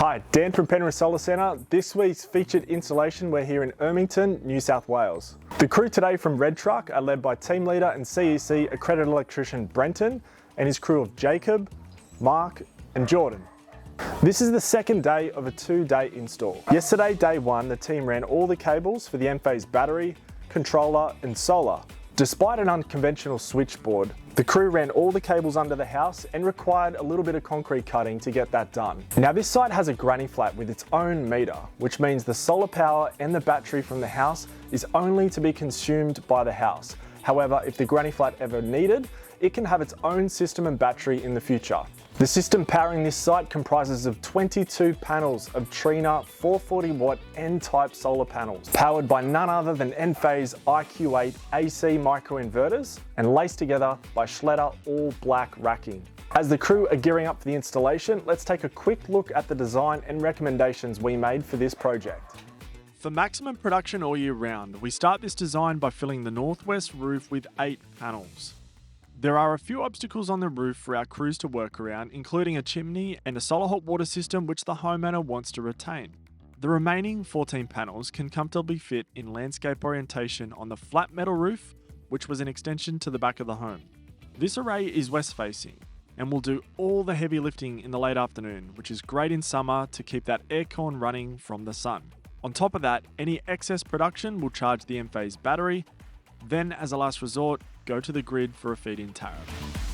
Hi, Dan from Penrith Solar Centre. This week's featured installation, we're here in Ermington, New South Wales. The crew today from Red Truck are led by team leader and CEC accredited electrician Brenton and his crew of Jacob, Mark and Jordan. This is the second day of a 2-day install. Yesterday, day one, the team ran all the cables for the Enphase battery, controller and solar. Despite an unconventional switchboard, the crew ran all the cables under the house and required a little bit of concrete cutting to get that done. Now this site has a granny flat with its own meter, which means the solar power and the battery from the house is only to be consumed by the house. However, if the granny flat ever needed, it can have its own system and battery in the future. The system powering this site comprises of 22 panels of Trina 440 watt N-type solar panels, powered by none other than Enphase IQ8 AC microinverters and laced together by Schletter all black racking. As the crew are gearing up for the installation, let's take a quick look at the design and recommendations we made for this project. For maximum production all year round, we start this design by filling the northwest roof with 8 panels. There are a few obstacles on the roof for our crews to work around, including a chimney and a solar hot water system which the homeowner wants to retain. The remaining 14 panels can comfortably fit in landscape orientation on the flat metal roof, which was an extension to the back of the home. This array is west facing and will do all the heavy lifting in the late afternoon, which is great in summer to keep that aircon running from the sun. On top of that, any excess production will charge the Enphase battery. Then, as a last resort, go to the grid for a feed-in tariff.